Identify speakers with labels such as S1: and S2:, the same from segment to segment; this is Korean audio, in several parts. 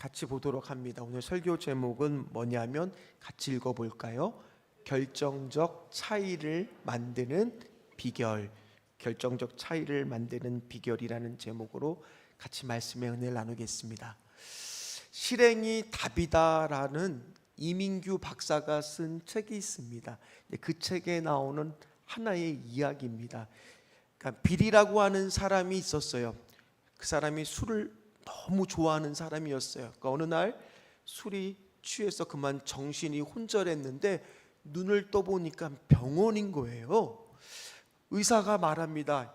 S1: 같이 보도록 합니다. 오늘 설교 제목은 뭐냐면 같이 읽어볼까요? 결정적 차이를 만드는 비결. 결정적 차이를 만드는 비결이라는 제목으로 같이 말씀의 은혜를 나누겠습니다. 실행이 답이다라는 이민규 박사가 쓴 책이 있습니다. 그 책에 나오는 하나의 이야기입니다. 그러니까 빌이라고 하는 사람이 있었어요. 그 사람이 술을 너무 좋아하는 사람이었어요. 그러니까 어느 날 술이 취해서 그만 정신이 혼절했는데 눈을 떠보니까 병원인 거예요. 의사가 말합니다.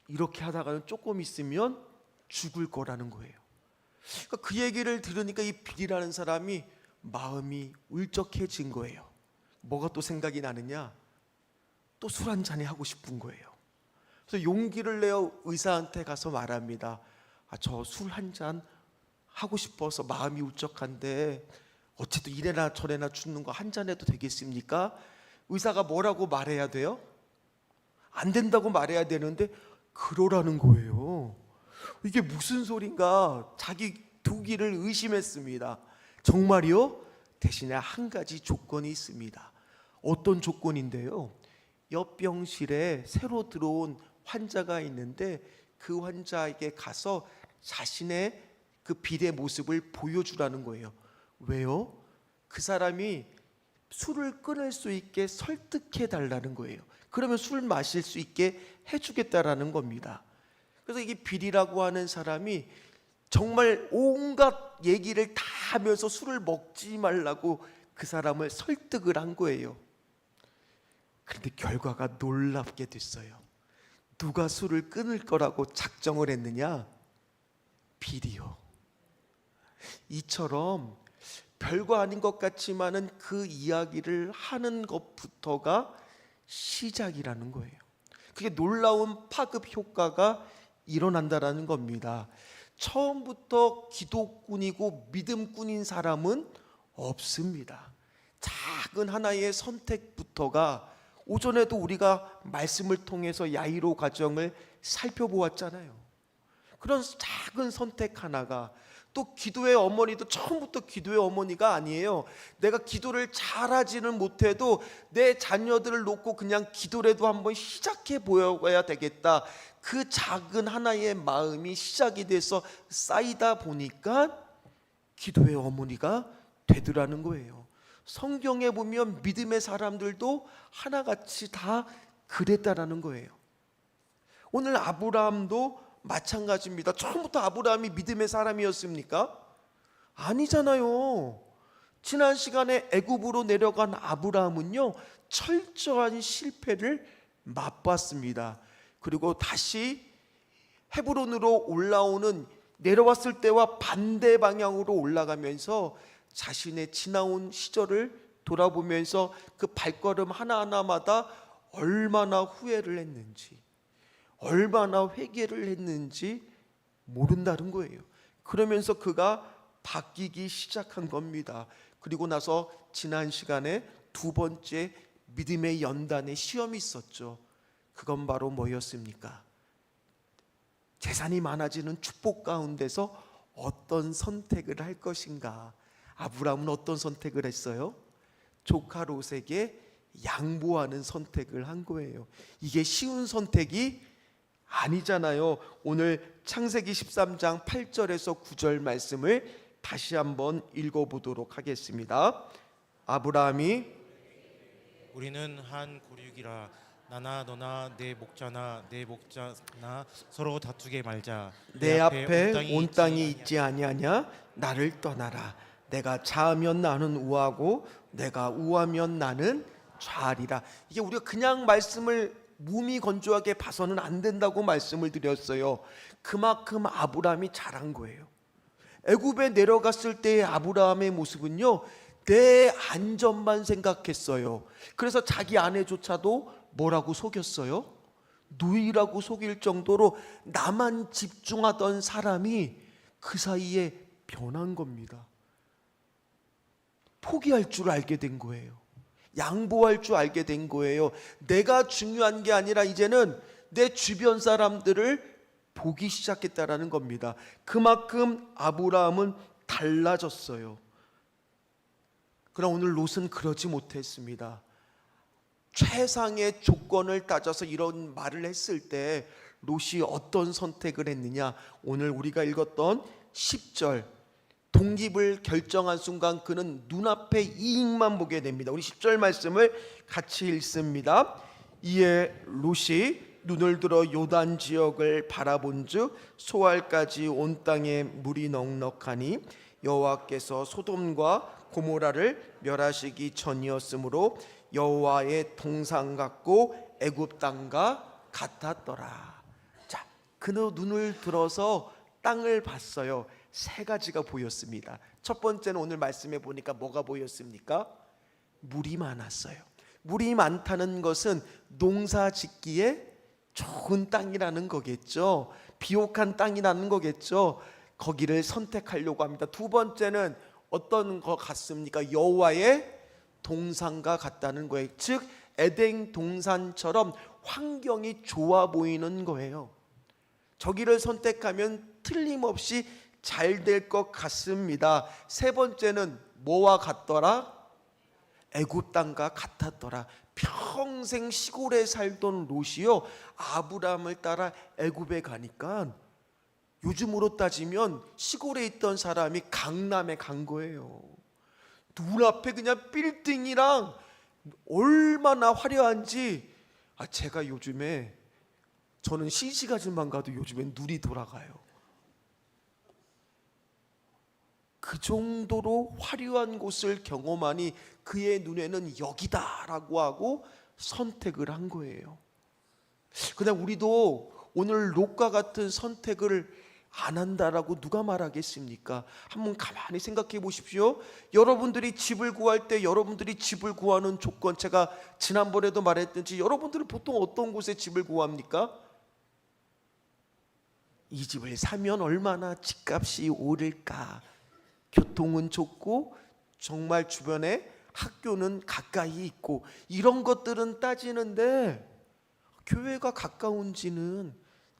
S1: 이렇게 하다가는 조금 있으면 죽을 거라는 거예요. 그러니까 그 얘기를 들으니까 이 빌이라는 사람이 마음이 울적해진 거예요. 뭐가 또 생각이 나느냐? 또 술 한 잔이 하고 싶은 거예요. 그래서 용기를 내어 의사한테 가서 말합니다. 저 술 한 잔 하고 싶어서 마음이 울적한데 어쨌든 이래나 저래나 죽는 거 한 잔 해도 되겠습니까? 의사가 뭐라고 말해야 돼요? 안 된다고 말해야 되는데 그러라는 거예요. 이게 무슨 소린가? 자기 두기를 의심했습니다. 정말이요? 대신에 한 가지 조건이 있습니다. 어떤 조건인데요? 옆 병실에 새로 들어온 환자가 있는데 그 환자에게 가서 자신의 그 빌의 모습을 보여주라는 거예요. 왜요? 그 사람이 술을 끊을 수 있게 설득해 달라는 거예요. 그러면 술 마실 수 있게 해주겠다라는 겁니다. 그래서 이게 빌이라고 하는 사람이 정말 온갖 얘기를 다 하면서 술을 먹지 말라고 그 사람을 설득을 한 거예요. 그런데 결과가 놀랍게 됐어요. 누가 술을 끊을 거라고 작정을 했느냐? 빌이요. 이처럼 별거 아닌 것 같지만은 그 이야기를 하는 것부터가 시작이라는 거예요. 그게 놀라운 파급 효과가 일어난다라는 겁니다. 처음부터 기도꾼이고 믿음꾼인 사람은 없습니다. 작은 하나의 선택부터가 오전에도 우리가 말씀을 통해서 야이로 가정을 살펴보았잖아요. 그런 작은 선택 하나가 또 기도의 어머니도 처음부터 기도의 어머니가 아니에요. 내가 기도를 잘하지는 못해도 내 자녀들을 놓고 그냥 기도라도 한번 시작해 보여야 되겠다. 그 작은 하나의 마음이 시작이 돼서 쌓이다 보니까 기도의 어머니가 되더라는 거예요. 성경에 보면 믿음의 사람들도 하나같이 다 그랬다라는 거예요. 오늘 아브라함도 마찬가지입니다. 처음부터 아브라함이 믿음의 사람이었습니까? 아니잖아요. 지난 시간에 애굽으로 내려간 아브라함은요, 철저한 실패를 맛봤습니다. 그리고 다시 헤브론으로 올라오는, 내려왔을 때와 반대 방향으로 올라가면서 자신의 지나온 시절을 돌아보면서 그 발걸음 하나하나마다 얼마나 후회를 했는지, 얼마나 회개를 했는지 모른다는 거예요. 그러면서 그가 바뀌기 시작한 겁니다. 그리고 나서 지난 시간에 두 번째 믿음의 연단의 시험이 있었죠. 그건 바로 뭐였습니까? 재산이 많아지는 축복 가운데서 어떤 선택을 할 것인가. 아브라함은 어떤 선택을 했어요? 조카 롯에게 양보하는 선택을 한 거예요. 이게 쉬운 선택이 아니잖아요. 오늘 창세기 13장 8절에서 9절 말씀을 다시 한번 읽어보도록 하겠습니다. 아브라함이
S2: 우리는 한 고륙이라 나나 너나 내 목자나 내 목자나 서로 다투게 말자.
S1: 내 앞에 온 땅이 있지 아니하냐? 나를 떠나라. 내가 좌하면 나는 우하고 내가 우하면 나는 좌하리라. 이게 우리가 그냥 말씀을 무미건조하게 봐서는 안 된다고 말씀을 드렸어요. 그만큼 아브라함이 잘한 거예요. 애굽에 내려갔을 때의 아브라함의 모습은요, 내 안전만 생각했어요. 그래서 자기 아내조차도 뭐라고 속였어요? 누이라고 속일 정도로 나만 집중하던 사람이 그 사이에 변한 겁니다. 포기할 줄 알게 된 거예요. 양보할 줄 알게 된 거예요. 내가 중요한 게 아니라 이제는 내 주변 사람들을 보기 시작했다라는 겁니다. 그만큼 아브라함은 달라졌어요. 그러나 오늘 롯은 그러지 못했습니다. 최상의 조건을 따져서 이런 말을 했을 때 롯이 어떤 선택을 했느냐? 오늘 우리가 읽었던 10절, 독립을 결정한 순간 그는 눈앞의 이익만 보게 됩니다. 우리 10절 말씀을 같이 읽습니다. 이에 롯이 눈을 들어 요단 지역을 바라본즉 소알까지 온 땅에 물이 넉넉하니 여호와께서 소돔과 고모라를 멸하시기 전이었으므로 여호와의 동상 같고 애굽 땅과 같았더라. 자, 그는 눈을 들어서 땅을 봤어요. 세 가지가 보였습니다. 첫 번째는 오늘 말씀해 보니까 뭐가 보였습니까? 물이 많았어요. 물이 많다는 것은 농사 짓기에 좋은 땅이라는 거겠죠. 비옥한 땅이라는 거겠죠. 거기를 선택하려고 합니다. 두 번째는 어떤 것 같습니까? 여호와의 동산과 같다는 거예요. 즉 에덴 동산처럼 환경이 좋아 보이는 거예요. 저기를 선택하면 틀림없이 잘 될 것 같습니다. 세 번째는 뭐와 같더라? 애굽 땅과 같았더라. 평생 시골에 살던 롯이요, 아브라함을 따라 애굽에 가니까 요즘으로 따지면 시골에 있던 사람이 강남에 간 거예요. 눈앞에 그냥 빌딩이랑 얼마나 화려한지, 제가 요즘에, 저는 시시가지만 가도 요즘엔 눈이 돌아가요. 그 정도로 화려한 곳을 경험하니 그의 눈에는 여기다라고 하고 선택을 한 거예요. 그냥 우리도 오늘 롯과 같은 선택을 안 한다라고 누가 말하겠습니까? 한번 가만히 생각해 보십시오. 여러분들이 집을 구할 때 여러분들이 집을 구하는 조건, 제가 지난번에도 말했듯이 여러분들은 보통 어떤 곳에 집을 구합니까? 이 집을 사면 얼마나 집값이 오를까? 교통은 좋고 정말 주변에 학교는 가까이 있고 이런 것들은 따지는데 교회가 가까운지는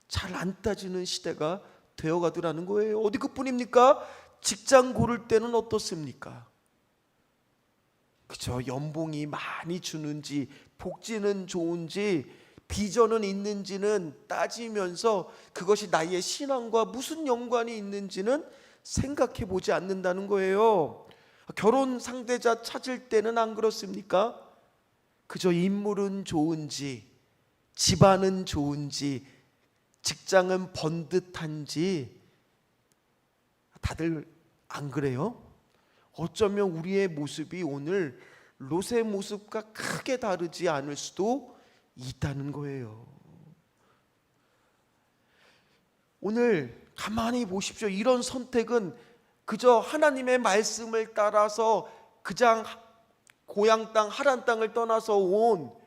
S1: 잘 안 따지는 시대가 되어가더라는 거예요. 어디 그뿐입니까? 직장 고를 때는 어떻습니까? 그죠? 연봉이 많이 주는지, 복지는 좋은지, 비전은 있는지는 따지면서 그것이 나의 신앙과 무슨 연관이 있는지는 생각해 보지 않는다는 거예요. 결혼 상대자 찾을 때는 안 그렇습니까? 그저 인물은 좋은지, 집안은 좋은지, 직장은 번듯한지 다들 안 그래요? 어쩌면 우리의 모습이 오늘 롯의 모습과 크게 다르지 않을 수도 있다는 거예요. 오늘 가만히 보십시오. 이런 선택은 그저 하나님의 말씀을 따라서 그냥 고향 땅 하란 땅을 떠나서 온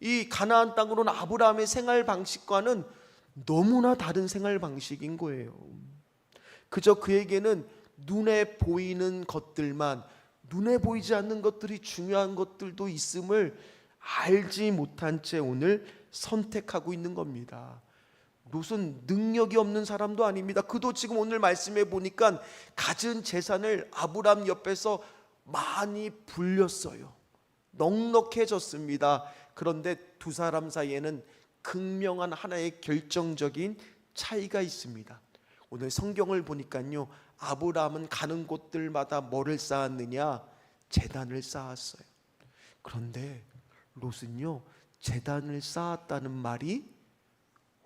S1: 이 가나안 땅으로 온 아브라함의 생활 방식과는 너무나 다른 생활 방식인 거예요. 그저 그에게는 눈에 보이는 것들만, 눈에 보이지 않는 것들이 중요한 것들도 있음을 알지 못한 채 오늘 선택하고 있는 겁니다. 롯은 능력이 없는 사람도 아닙니다. 그도 지금 오늘 말씀해 보니까 가진 재산을 아브라함 옆에서 많이 불렸어요. 넉넉해졌습니다. 그런데 두 사람 사이에는 극명한 하나의 결정적인 차이가 있습니다. 오늘 성경을 보니까요, 아브라함은 가는 곳들마다 뭐를 쌓았느냐? 제단을 쌓았어요. 그런데 롯은요, 제단을 쌓았다는 말이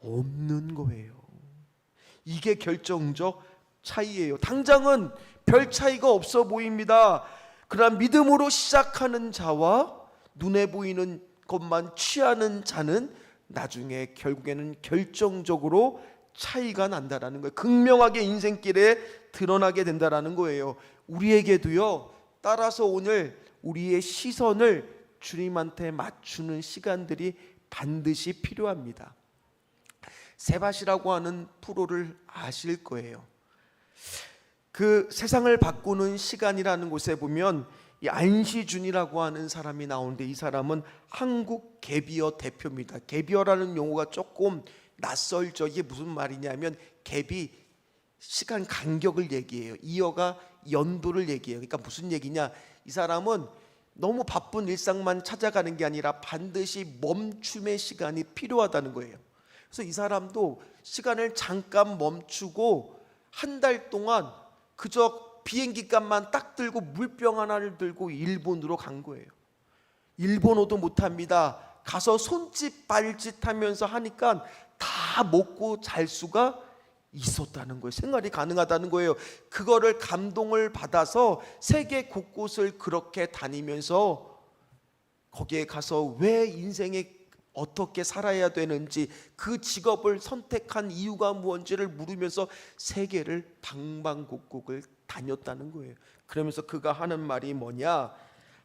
S1: 없는 거예요. 이게 결정적 차이예요. 당장은 별 차이가 없어 보입니다. 그러나 믿음으로 시작하는 자와 눈에 보이는 것만 취하는 자는 나중에 결국에는 결정적으로 차이가 난다라는 거예요. 극명하게 인생길에 드러나게 된다라는 거예요. 우리에게도요, 따라서 오늘 우리의 시선을 주님한테 맞추는 시간들이 반드시 필요합니다. 세바시라고 하는 프로를 아실 거예요. 그 세상을 바꾸는 시간이라는 곳에 보면 이 안시준이라고 하는 사람이 나오는데, 이 사람은 한국 개비어 대표입니다. 개비어라는 용어가 조금 낯설죠. 이게 무슨 말이냐면 갭이 시간 간격을 얘기해요. 이어가 연도를 얘기해요. 그러니까 무슨 얘기냐? 이 사람은 너무 바쁜 일상만 찾아가는 게 아니라 반드시 멈춤의 시간이 필요하다는 거예요. 그래서 이 사람도 시간을 잠깐 멈추고 한 달 동안 그저 비행기 값만 딱 들고 물병 하나를 들고 일본으로 간 거예요. 일본어도 못합니다. 가서 손짓 발짓 하면서 하니까 다 먹고 잘 수가 있었다는 거예요. 생활이 가능하다는 거예요. 그거를 감동을 받아서 세계 곳곳을 그렇게 다니면서 거기에 가서 왜 인생에 어떻게 살아야 되는지, 그 직업을 선택한 이유가 무엇인지를 물으면서 세계를 방방곡곡을 다녔다는 거예요. 그러면서 그가 하는 말이 뭐냐?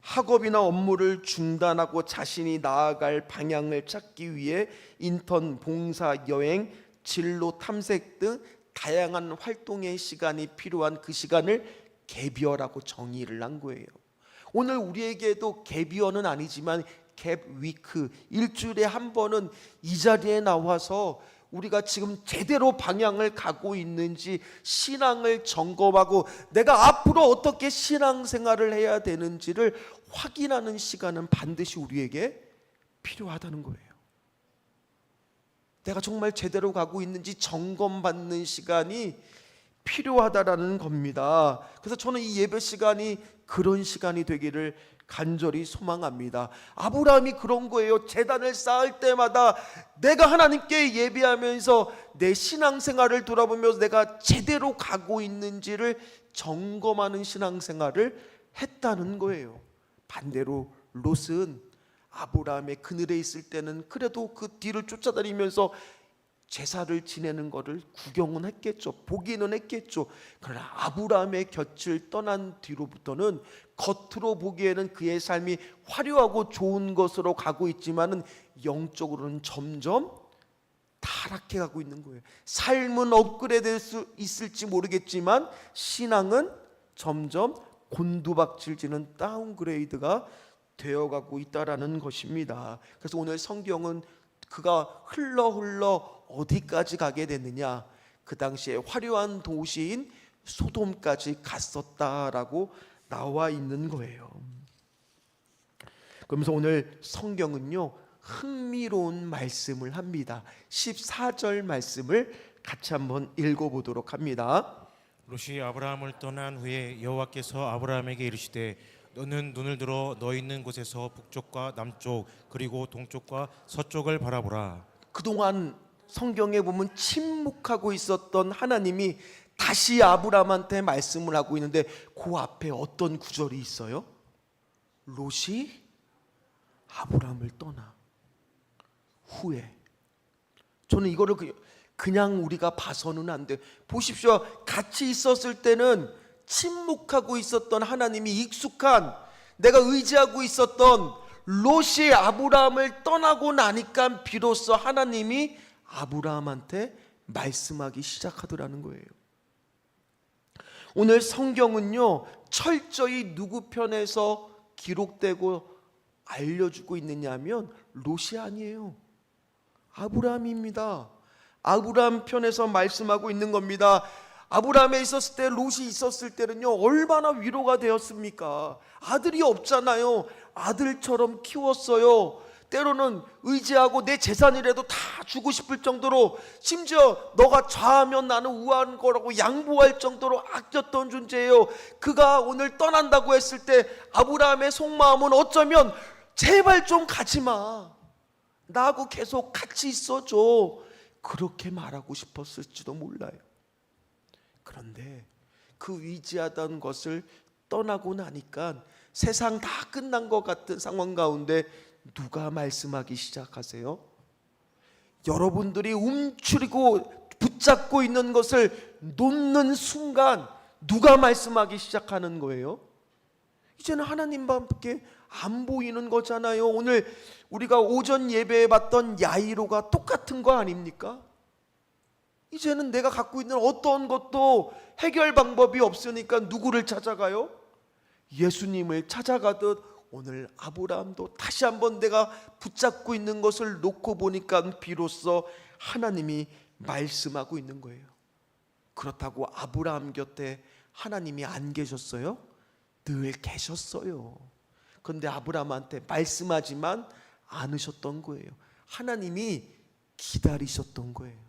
S1: 학업이나 업무를 중단하고 자신이 나아갈 방향을 찾기 위해 인턴, 봉사, 여행, 진로 탐색 등 다양한 활동의 시간이 필요한 그 시간을 갭이어라고 정의를 한 거예요. 오늘 우리에게도 갭이어는 아니지만 갭 위크, 일주일에 한 번은 이 자리에 나와서 우리가 지금 제대로 방향을 가고 있는지 신앙을 점검하고 내가 앞으로 어떻게 신앙생활을 해야 되는지를 확인하는 시간은 반드시 우리에게 필요하다는 거예요. 내가 정말 제대로 가고 있는지 점검받는 시간이 필요하다라는 겁니다. 그래서 저는 이 예배 시간이 그런 시간이 되기를 간절히 소망합니다. 아브라함이 그런 거예요. 제단을 쌓을 때마다 내가 하나님께 예배하면서 내 신앙생활을 돌아보면서 내가 제대로 가고 있는지를 점검하는 신앙생활을 했다는 거예요. 반대로 롯은 아브라함의 그늘에 있을 때는 그래도 그 뒤를 쫓아다니면서 제사를 지내는 것을 구경은 했겠죠. 보기는 했겠죠. 그러나 아브라함의 곁을 떠난 뒤로부터는 겉으로 보기에는 그의 삶이 화려하고 좋은 것으로 가고 있지만은 영적으로는 점점 타락해 가고 있는 거예요. 삶은 업그레이드 될 수 있을지 모르겠지만 신앙은 점점 곤두박질지는 다운그레이드가 되어가고 있다라는 것입니다. 그래서 오늘 성경은 그가 흘러 어디까지 가게 됐느냐? 그 당시에 화려한 도시인 소돔까지 갔었다라고 나와 있는 거예요. 그러면서 오늘 성경은요, 흥미로운 말씀을 합니다. 14절 말씀을 같이 한번 읽어보도록 합니다.
S2: 롯이 아브라함을 떠난 후에 여호와께서 아브라함에게 이르시되 너는 눈을 들어 너 있는 곳에서 북쪽과 남쪽 그리고 동쪽과 서쪽을 바라보라.
S1: 그동안 성경에 보면 침묵하고 있었던 하나님이 다시 아브라함한테 말씀을 하고 있는데 그 앞에 어떤 구절이 있어요? 롯이 아브라함을 떠나 후에. 저는 이거를 그냥 우리가 봐서는 안 돼요. 보십시오. 같이 있었을 때는 침묵하고 있었던 하나님이 익숙한, 내가 의지하고 있었던 롯이 아브라함을 떠나고 나니까 비로소 하나님이 아브라함한테 말씀하기 시작하더라는 거예요. 오늘 성경은요, 철저히 누구 편에서 기록되고 알려주고 있느냐 하면 롯이 아니에요. 아브라함입니다. 아브라함 편에서 말씀하고 있는 겁니다. 아브라함에 있었을 때, 롯이 있었을 때는요, 얼마나 위로가 되었습니까? 아들이 없잖아요. 아들처럼 키웠어요. 때로는 의지하고 내 재산이라도 다 주고 싶을 정도로, 심지어 너가 좌하면 나는 우한 거라고 양보할 정도로 아꼈던 존재예요. 그가 오늘 떠난다고 했을 때 아브라함의 속마음은 어쩌면 제발 좀 가지마, 나하고 계속 같이 있어줘, 그렇게 말하고 싶었을지도 몰라요. 그런데 그 의지하던 것을 떠나고 나니까 세상 다 끝난 것 같은 상황 가운데 누가 말씀하기 시작하세요? 여러분들이 움츠리고 붙잡고 있는 것을 놓는 순간 누가 말씀하기 시작하는 거예요? 이제는 하나님밖에 안 보이는 거잖아요. 오늘 우리가 오전 예배에 봤던 야이로가 똑같은 거 아닙니까? 이제는 내가 갖고 있는 어떤 것도 해결 방법이 없으니까 누구를 찾아가요? 예수님을 찾아가듯 오늘 아브라함도 다시 한번 내가 붙잡고 있는 것을 놓고 보니까 비로소 하나님이 말씀하고 있는 거예요. 그렇다고 아브라함 곁에 하나님이 안 계셨어요? 늘 계셨어요. 그런데 아브라함한테 말씀하지만 않으셨던 거예요. 하나님이 기다리셨던 거예요.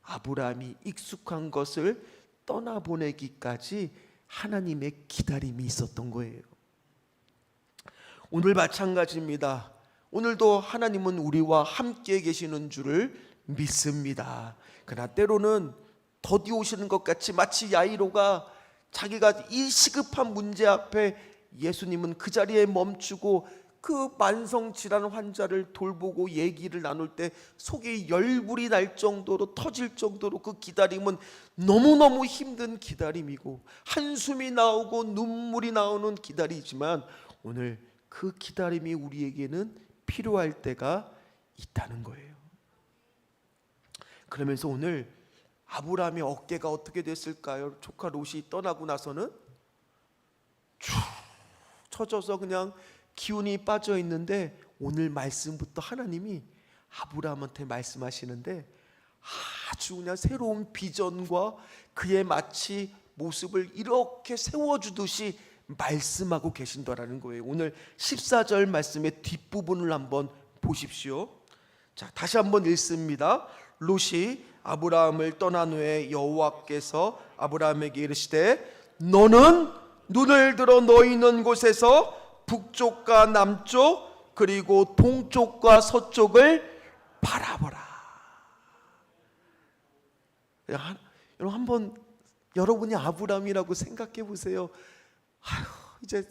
S1: 아브라함이 익숙한 것을 떠나보내기까지 하나님의 기다림이 있었던 거예요. 오늘 마찬가지입니다. 오늘도 하나님은 우리와 함께 계시는 줄을 믿습니다. 그러나 때로는 더디 오시는 것 같이 마치 야이로가 자기가 이 시급한 문제 앞에 예수님은 그 자리에 멈추고 그 만성질환 환자를 돌보고 얘기를 나눌 때 속에 열불이 날 정도로 터질 정도로 그 기다림은 너무너무 힘든 기다림이고 한숨이 나오고 눈물이 나오는 기다리지만 오늘 그 기다림이 우리에게는 필요할 때가 있다는 거예요. 그러면서 오늘 아브라함의 어깨가 어떻게 됐을까요? 조카 롯이 떠나고 나서는 쭉 처져서 그냥 기운이 빠져 있는데 오늘 말씀부터 하나님이 아브라함한테 말씀하시는데 아주 그냥 새로운 비전과 그의 마치 모습을 이렇게 세워주듯이 말씀하고 계신다라는 거예요. 오늘 14절 말씀의 뒷부분을 한번 보십시오. 자, 다시 한번 읽습니다. 롯이 아브라함을 떠난 후에 여호와께서 아브라함에게 이르시되 너는 눈을 들어 너희 있는 곳에서 북쪽과 남쪽 그리고 동쪽과 서쪽을 바라보라. 여러분 한번 여러분이 아브라함이라고 생각해 보세요. 아휴, 이제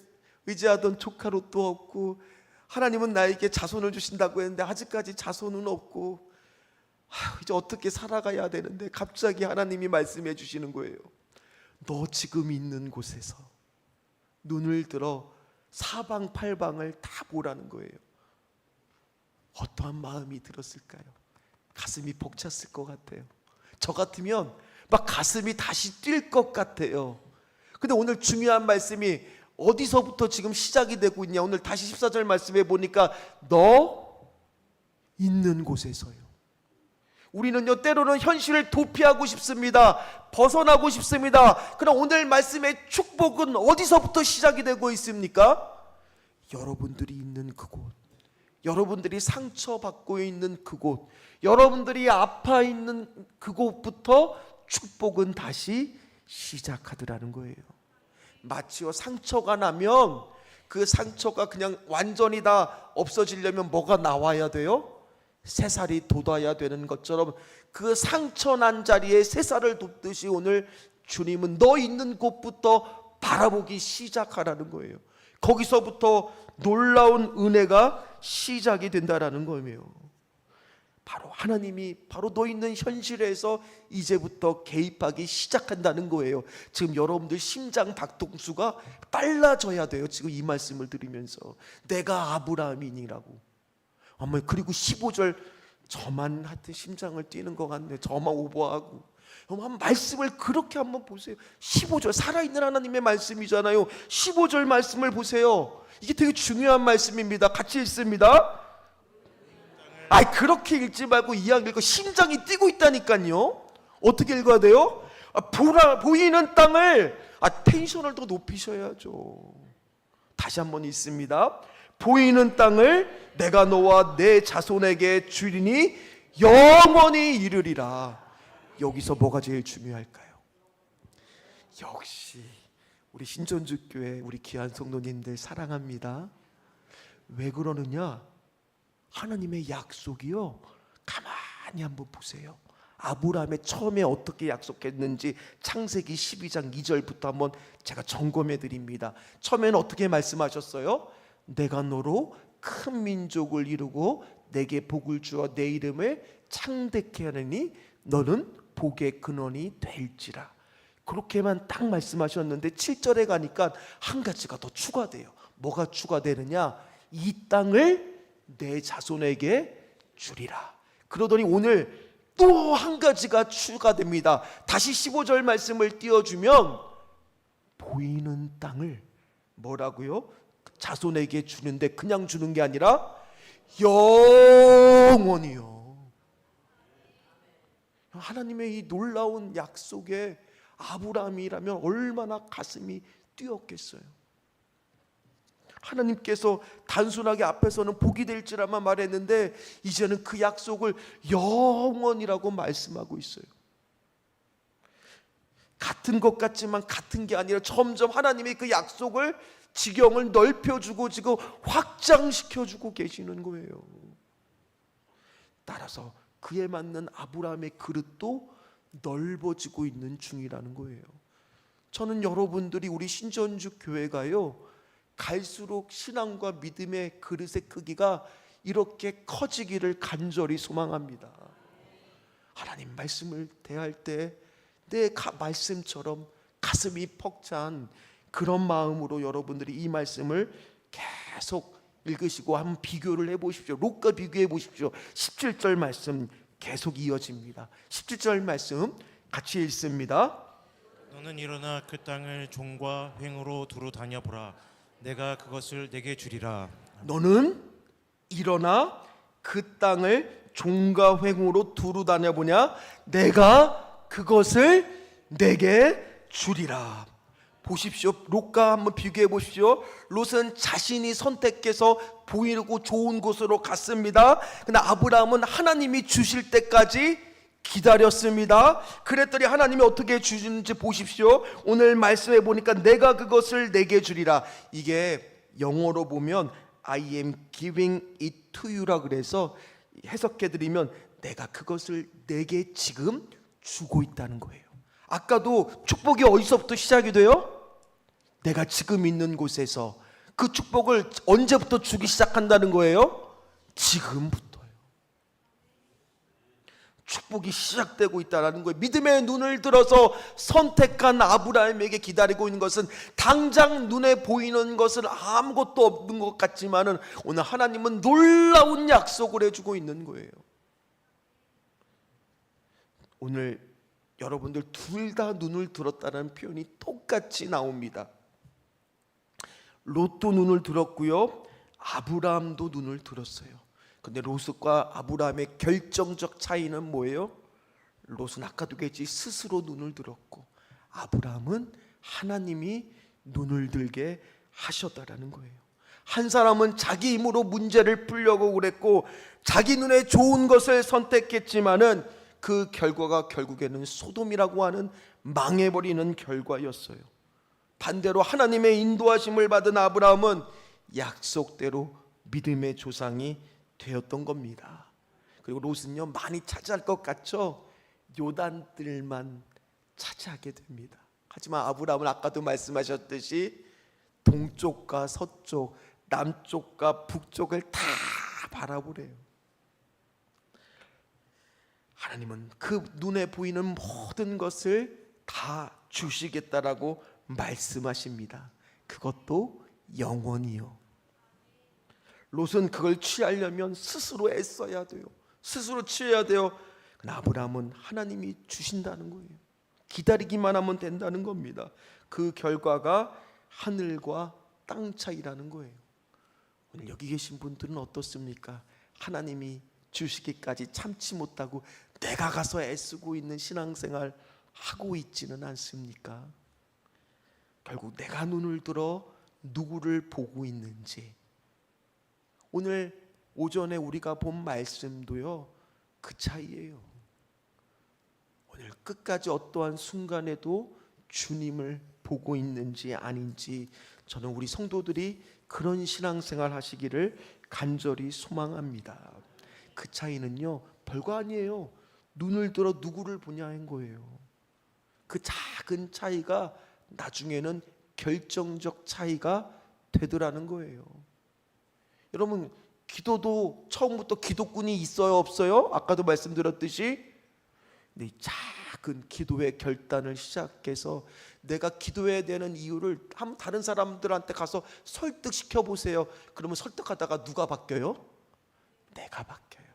S1: 의지하던 조카 롯도 없고 하나님은 나에게 자손을 주신다고 했는데 아직까지 자손은 없고 아휴, 이제 어떻게 살아가야 되는데 갑자기 하나님이 말씀해 주시는 거예요. 너 지금 있는 곳에서 눈을 들어 사방팔방을 다 보라는 거예요. 어떠한 마음이 들었을까요? 가슴이 벅찼을 것 같아요. 저 같으면 막 가슴이 다시 뛸 것 같아요. 근데 오늘 중요한 말씀이 어디서부터 지금 시작이 되고 있냐? 오늘 다시 14절 말씀에 보니까 너 있는 곳에서요. 우리는요 때로는 현실을 도피하고 싶습니다. 벗어나고 싶습니다. 그러나 오늘 말씀의 축복은 어디서부터 시작이 되고 있습니까? 여러분들이 있는 그곳, 여러분들이 상처받고 있는 그곳, 여러분들이 아파 있는 그곳부터 축복은 다시 시작하더라는 거예요. 마치요 상처가 나면 그 상처가 그냥 완전히 다 없어지려면 뭐가 나와야 돼요? 새살이 돋아야 되는 것처럼 그 상처 난 자리에 새살을 돋듯이 오늘 주님은 너 있는 곳부터 바라보기 시작하라는 거예요. 거기서부터 놀라운 은혜가 시작이 된다라는 거예요. 바로 하나님이 바로 너 있는 현실에서 이제부터 개입하기 시작한다는 거예요. 지금 여러분들 심장 박동수가 빨라져야 돼요. 지금 이 말씀을 들으면서 내가 아브라함이니라고. 어머, 그리고 15절 저만 하여튼 심장을 뛰는 것 같네. 저만 오버하고. 한번 말씀을 그렇게 한번 보세요. 15절 살아있는 하나님의 말씀이잖아요. 15절 말씀을 보세요. 이게 되게 중요한 말씀입니다. 같이 읽습니다. 아이 그렇게 읽지 말고 이야기 읽고 심장이 뛰고 있다니까요. 어떻게 읽어야 돼요? 보이는 땅을 텐션을 더 높이셔야죠. 다시 한번 읽습니다. 보이는 땅을 내가 너와 내 자손에게 주리니 영원히 이르리라. 여기서 뭐가 제일 중요할까요? 역시 우리 신전주교회 우리 귀한 성도님들 사랑합니다. 왜 그러느냐? 하나님의 약속이요, 가만히 한번 보세요. 아브라함의 처음에 어떻게 약속했는지 창세기 12장 2절부터 한번 제가 점검해 드립니다. 처음에는 어떻게 말씀하셨어요? 내가 너로 큰 민족을 이루고 내게 복을 주어 내 이름을 창대케 하느니 너는 복의 근원이 될지라. 그렇게만 딱 말씀하셨는데 7절에 가니까 한 가지가 더 추가돼요. 뭐가 추가되느냐? 이 땅을 내 자손에게 주리라. 그러더니 오늘 또 한 가지가 추가됩니다. 다시 15절 말씀을 띄워주면 보이는 땅을 뭐라고요? 자손에게 주는데 그냥 주는 게 아니라 영원히요. 하나님의 이 놀라운 약속에 아브라함이라면 얼마나 가슴이 뛰었겠어요. 하나님께서 단순하게 앞에서는 복이 될지라만 말했는데 이제는 그 약속을 영원이라고 말씀하고 있어요. 같은 것 같지만 같은 게 아니라 점점 하나님이 그 약속을 지경을 넓혀주고 지금 확장시켜주고 계시는 거예요. 따라서 그에 맞는 아브라함의 그릇도 넓어지고 있는 중이라는 거예요. 저는 여러분들이 우리 신전주 교회가요, 갈수록 신앙과 믿음의 그릇의 크기가 이렇게 커지기를 간절히 소망합니다. 하나님 말씀을 대할 때 내 말씀처럼 가슴이 벅찬 그런 마음으로 여러분들이 이 말씀을 계속 읽으시고 한번 비교를 해보십시오. 롯과 비교해 보십시오. 17절 말씀 계속 이어집니다. 17절 말씀 같이 읽습니다.
S2: 너는 일어나 그 땅을 종과 횡으로 두루 다녀보라. 내가 그것을 내게 주리라.
S1: 너는 일어나 그 땅을 종과 횡으로 두루 다녀보냐? 내가 그것을 내게 주리라. 보십시오. 롯과 한번 비교해 보십시오. 롯은 자신이 선택해서 보이고 좋은 곳으로 갔습니다. 그러나 아브라함은 하나님이 주실 때까지 기다렸습니다. 그랬더니 하나님이 어떻게 주시는지 보십시오. 오늘 말씀해 보니까 내가 그것을 내게 주리라. 이게 영어로 보면 I am giving it to you라 그래서 해석해 드리면 내가 그것을 내게 지금 주고 있다는 거예요. 아까도 축복이 어디서부터 시작이 돼요? 내가 지금 있는 곳에서 그 축복을 언제부터 주기 시작한다는 거예요? 지금부터요. 축복이 시작되고 있다는 거예요. 믿음의 눈을 들어서 선택한 아브라함에게 기다리고 있는 것은 당장 눈에 보이는 것은 아무것도 없는 것 같지만은 오늘 하나님은 놀라운 약속을 해주고 있는 거예요. 오늘 여러분들 둘 다 눈을 들었다는 표현이 똑같이 나옵니다. 롯도 눈을 들었고요, 아브라함도 눈을 들었어요. 근데 롯과 아브라함의 결정적 차이는 뭐예요? 롯은 아까도 얘기했지 스스로 눈을 들었고, 아브라함은 하나님이 눈을 들게 하셨다라는 거예요. 한 사람은 자기 힘으로 문제를 풀려고 그랬고 자기 눈에 좋은 것을 선택했지만은 그 결과가 결국에는 소돔이라고 하는 망해버리는 결과였어요. 반대로 하나님의 인도하심을 받은 아브라함은 약속대로 믿음의 조상이 되었던 겁니다. 그리고 롯은요, 많이 차지할 것 같죠? 요단들만 차지하게 됩니다. 하지만 아브라함은 아까도 말씀하셨듯이 동쪽과 서쪽, 남쪽과 북쪽을 다 바라보래요. 하나님은 그 눈에 보이는 모든 것을 다 주시겠다라고 말씀하십니다. 그것도 영원히요. 롯은 그걸 취하려면 스스로 애써야 돼요. 스스로 취해야 돼요. 그러나 아브라함은 하나님이 주신다는 거예요. 기다리기만 하면 된다는 겁니다. 그 결과가 하늘과 땅 차이라는 거예요. 오늘 여기 계신 분들은 어떻습니까? 하나님이 주시기까지 참지 못하고 내가 가서 애쓰고 있는 신앙생활 하고 있지는 않습니까? 결국 내가 눈을 들어 누구를 보고 있는지, 오늘 오전에 우리가 본 말씀도요, 그 차이예요. 오늘 끝까지 어떠한 순간에도 주님을 보고 있는지 아닌지, 저는 우리 성도들이 그런 신앙생활 하시기를 간절히 소망합니다. 그 차이는요, 별거 아니에요. 눈을 들어 누구를 보냐는 거예요. 그 작은 차이가 나중에는 결정적 차이가 되더라는 거예요. 여러분, 기도도 처음부터 기도꾼이 있어요, 없어요? 아까도 말씀드렸듯이 네, 작은 기도의 결단을 시작해서 내가 기도해야 되는 이유를 다른 사람들한테 가서 설득시켜 보세요. 그러면 설득하다가 누가 바뀌어요? 내가 바뀌어요.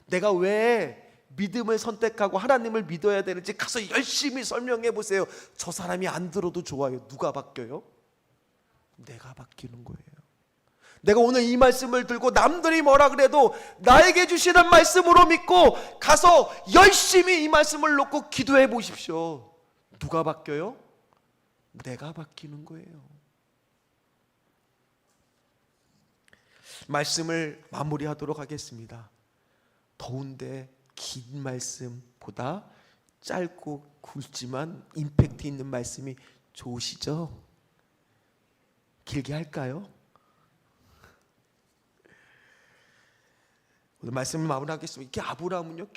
S1: 내가 왜 믿음을 선택하고 하나님을 믿어야 되는지 가서 열심히 설명해 보세요. 저 사람이 안 들어도 좋아요. 누가 바뀌어요? 내가 바뀌는 거예요. 내가 오늘 이 말씀을 들고 남들이 뭐라 그래도 나에게 주시는 말씀으로 믿고 가서 열심히 이 말씀을 놓고 기도해 보십시오. 누가 바뀌어요? 내가 바뀌는 거예요. 말씀을 마무리하도록 하겠습니다. 더운데 긴 말씀보다 짧고 굵지만 임팩트 있는 말씀이 좋으시죠? 길게 할까요? 오늘 말씀을 마무리하겠습니다. 이게 아브라함은요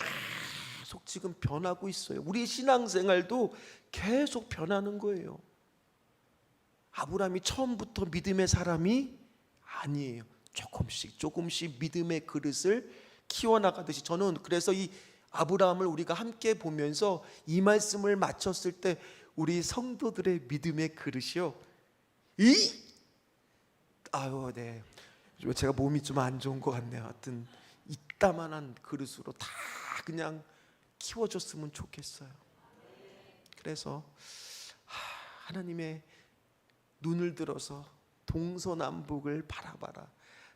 S1: 계속 지금 변하고 있어요. 우리 신앙생활도 계속 변하는 거예요. 아브라함이 처음부터 믿음의 사람이 아니에요. 조금씩 믿음의 그릇을 키워나가듯이, 저는 그래서 이 아브라함을 우리가 함께 보면서 이 말씀을 마쳤을 때 우리 성도들의 믿음의 그릇이요, 네, 제가 몸이 좀 안 좋은 것 같네요. 하여튼 이따만한 그릇으로 다 그냥 키워줬으면 좋겠어요. 그래서 하나님의 눈을 들어서 동서남북을 바라봐라.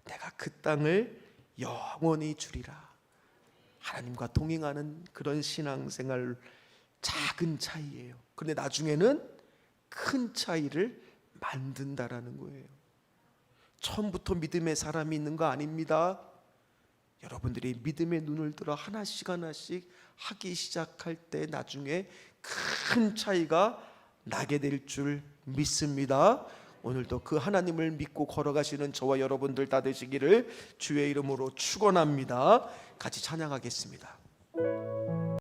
S1: 내가 그 땅을 영원히 주리라. 하나님과 동행하는 그런 신앙생활, 작은 차이예요. 그런데 나중에는 큰 차이를 만든다라는 거예요. 처음부터 믿음의 사람이 있는 거 아닙니다. 여러분들이 믿음의 눈을 들어 하나씩 하기 시작할 때 나중에 큰 차이가 나게 될 줄 믿습니다. 오늘도 그 하나님을 믿고 걸어가시는 저와 여러분들 다 되시기를 주의 이름으로 축원합니다. 같이 찬양하겠습니다.